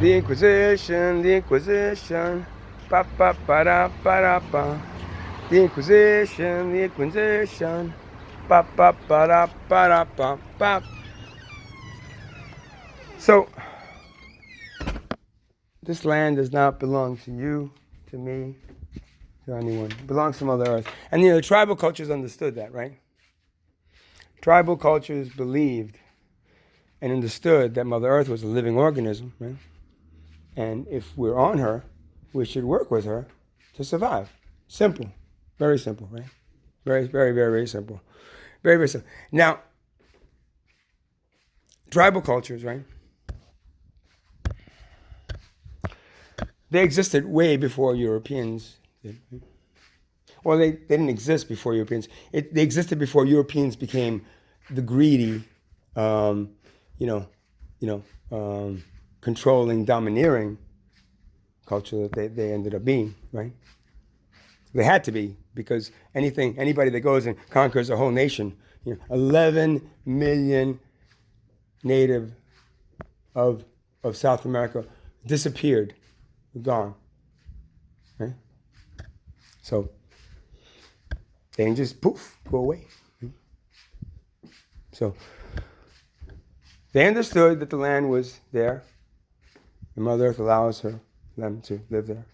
The Inquisition, the Inquisition. Ba ba ba da ba da ba. The Inquisition, the Inquisition. Ba ba ba da ba da ba ba. So, this land does not belong to you, to me, to anyone. It belongs to Mother Earth. And the tribal cultures understood that, right? Tribal cultures believed and understood that Mother Earth was a living organism, right? And if we're on her, we should work with her to survive. Simple. Very simple, right? Very, very, very, very simple. Very, very simple. Now, tribal cultures, right? They existed way before Europeans did. Well, they didn't exist before Europeans. They existed before Europeans became the greedy, you know, controlling, domineering culture that they ended up being, right? They had to be, because anybody that goes and conquers a whole nation, 11 million native of South America disappeared, gone, right? So they didn't just poof, go away. So they understood that the land was there, and Mother Earth allows them to live there.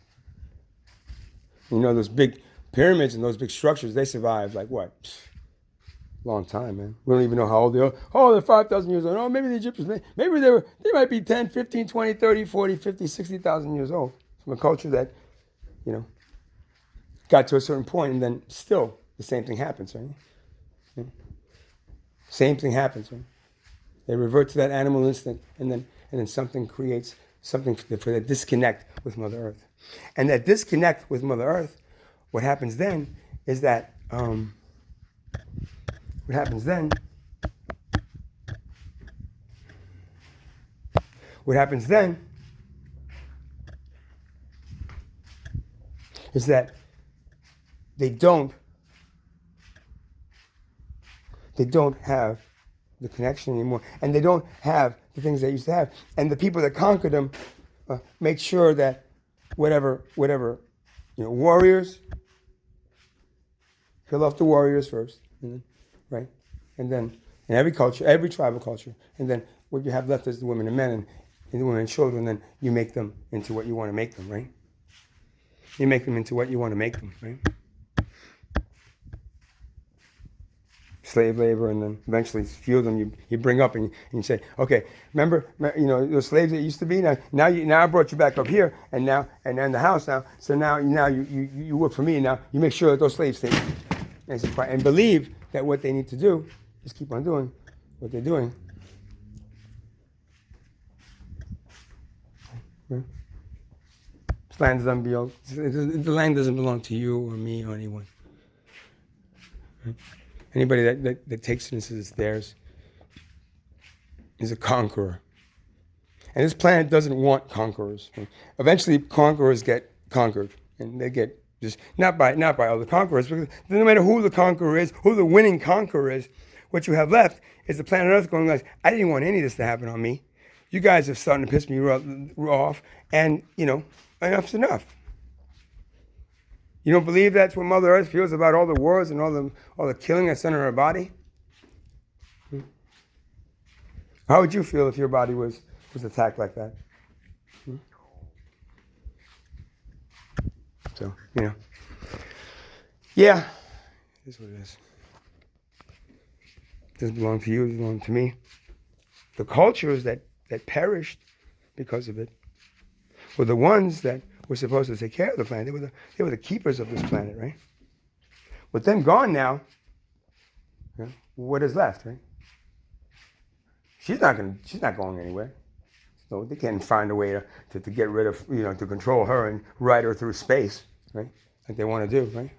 Those big pyramids and those big structures, they survived like what? Long time, man. We don't even know how old they are. Oh, they're 5,000 years old. Oh, maybe the Egyptians, maybe they might be 10, 15, 20, 30, 40, 50, 60,000 years old from a culture that, got to a certain point, and then still the same thing happens, right? Same thing happens, right? They revert to that animal instinct, and then something creates something for that disconnect with Mother Earth. And that disconnect with Mother Earth, what happens then is that they don't have the connection anymore, and they don't have the things they used to have. And the people that conquered them make sure that whatever warriors, kill off the warriors first, right? And then in every culture, every tribal culture, and then what you have left is the women and men, and the women and children. Then you make them into what you want to make them, right? You make them into what you want to make them, right? Slave labor, and then eventually few of them you bring up and you say, okay, remember those slaves that used to be, now I brought you back up here, and now in the house now, so now you work for me, and now you make sure that those slaves stay, and believe that what they need to do is keep on doing what they're doing. The land doesn't belong to you or me or anyone. Right? Anybody that takes it and says it's theirs is a conqueror. And this planet doesn't want conquerors. Eventually, conquerors get conquered, and they get just not by other conquerors. Because no matter who the conqueror is, who the winning conqueror is, what you have left is the planet Earth going like, I didn't want any of this to happen on me. You guys are starting to piss me off, and enough's enough. You don't believe that's what Mother Earth feels about all the wars and all the killing that's done in her body? How would you feel if your body was attacked like that? So, yeah, it is what it is. It doesn't belong to you, it doesn't belong to me. The cultures that perished because of it were the ones that were supposed to take care of the planet. They were the keepers of this planet, right? With them gone now, what is left, right? She's not going anywhere. So they can't find a way to get rid of, to control her and ride her through space, right? Like they want to do, right?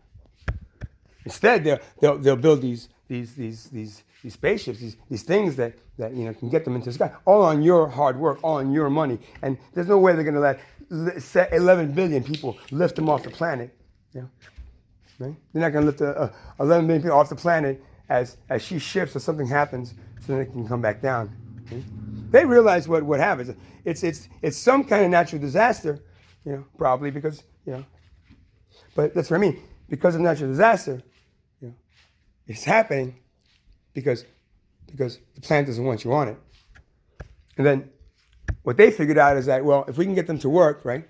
Instead, they'll build these spaceships, these things that can get them into the sky, all on your hard work, all on your money. And there's no way they're going to let 11 billion people lift them off the planet. Right? They're not going to lift 11 billion people off the planet as she shifts or something happens, so then it can come back down. Okay? They realize what happens. It's some kind of natural disaster, probably because, but that's what I mean. Because of natural disaster, it's happening because the plant doesn't want you on it. And then what they figured out is that, well, if we can get them to work, right?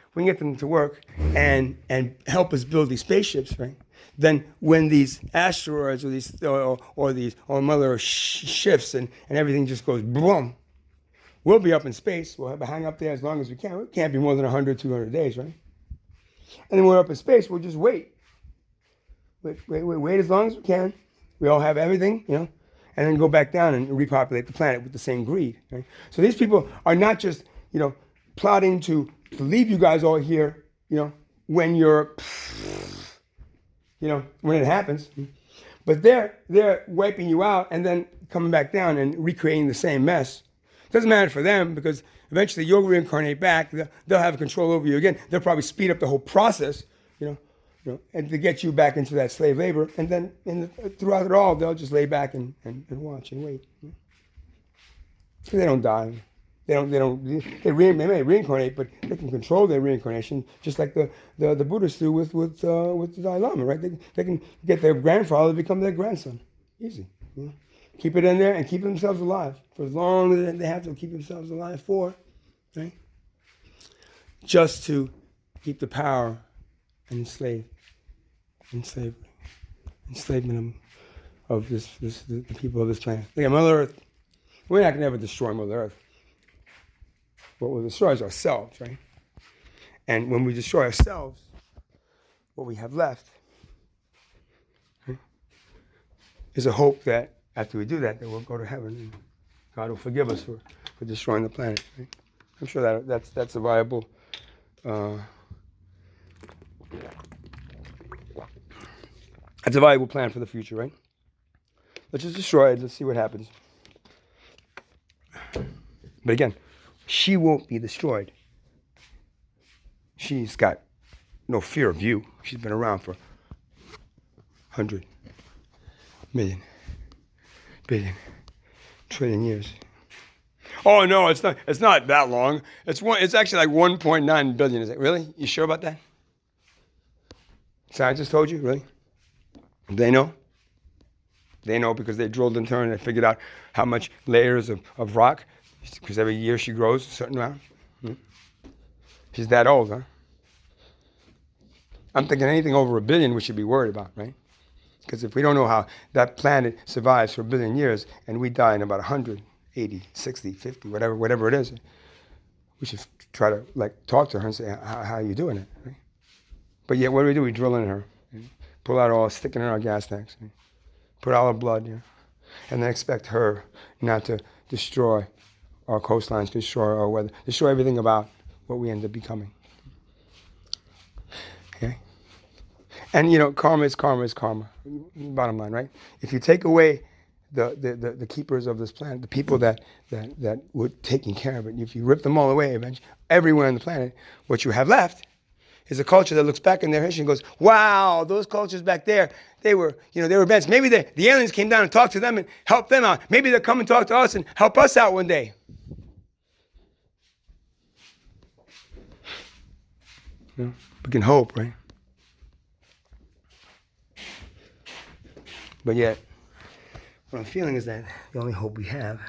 If we can get them to work and help us build these spaceships, right? Then when these asteroids or these mother shifts and everything just goes boom, we'll be up in space. We'll hang up there as long as we can. It can't be more than 100, 200 days, right? And then when we're up in space, we'll just wait. Wait as long as we can. We all have everything, and then go back down and repopulate the planet with the same greed. Right? So these people are not just, plotting to leave you guys all here, when you're, when it happens. But they're wiping you out and then coming back down and recreating the same mess. Doesn't matter for them because eventually you'll reincarnate back. They'll have control over you again. They'll probably speed up the whole process, and to get you back into that slave labor. And then throughout it all, they'll just lay back and watch and wait. They don't die. They may reincarnate, but they can control their reincarnation, just like the Buddhists do with the Dalai Lama, right? They can get their grandfather to become their grandson, easy. Keep it in there and keep themselves alive for as long as they have to keep themselves alive for, right? Just to keep the power and enslavement of the people of this planet. Look at Mother Earth. We're not going to ever destroy Mother Earth. What will destroy is ourselves, right? And when we destroy ourselves, what we have left, right, is a hope that after we do that we'll go to heaven and God will forgive us for destroying the planet. Right? I'm sure that's a viable plan for the future, right? Let's just destroy it. Let's see what happens. But again, she won't be destroyed. She's got no fear of you. She's been around for 100 million, billion, trillion years. Oh no, it's not that long. It's actually like 1.9 billion. Is it really? You sure about that? Scientists told you, really? They know? They know because they drilled into her and they figured out how much layers of rock, because every year she grows a certain amount. She's that old, huh? I'm thinking anything over 1 billion we should be worried about, right? Because if we don't know how that planet survives for 1 billion years and we die in about 100, 80, 60, 50, whatever it is, we should try to talk to her and say, how are you doing it? Right? But yet what do? We drill in her, pull out all, stick it in our gas tanks, put all our blood, and then expect her not to destroy our coastlines, destroy our weather, destroy everything about what we end up becoming. Okay? And karma is karma is karma. Bottom line, right? If you take away the keepers of this planet, the people that were taking care of it, if you rip them all away, eventually, everywhere on the planet, what you have left is a culture that looks back in their history and goes, wow, those cultures back there, they were advanced. Maybe the aliens came down and talked to them and helped them out. Maybe they'll come and talk to us and help us out one day. We can hope, right? But yet, what I'm feeling is that the only hope we have,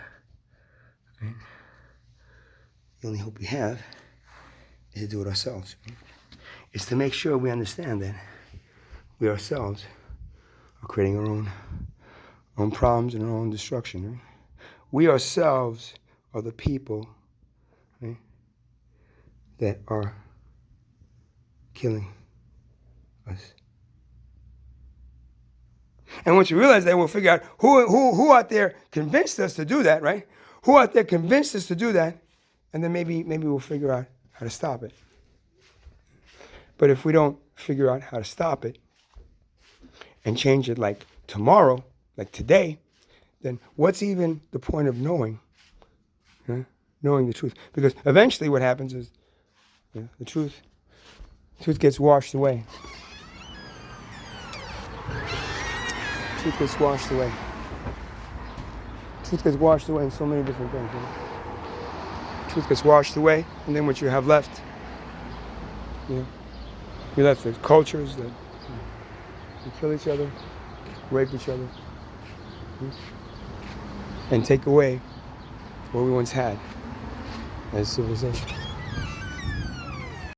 right? The only hope we have is to do it ourselves. Right? Is to make sure we understand that we ourselves are creating our own problems and our own destruction. Right? We ourselves are the people, right, that are killing us. And once you realize that, we'll figure out who out there convinced us to do that, right? Who out there convinced us to do that, and then maybe we'll figure out how to stop it. But if we don't figure out how to stop it and change it like tomorrow, like today, then what's even the point of knowing the truth? Because eventually what happens is the truth gets washed away. Truth gets washed away. Truth gets washed away in so many different things. truth gets washed away, and then what you have left, you left the cultures that kill each other, rape each other, and take away what we once had as civilization.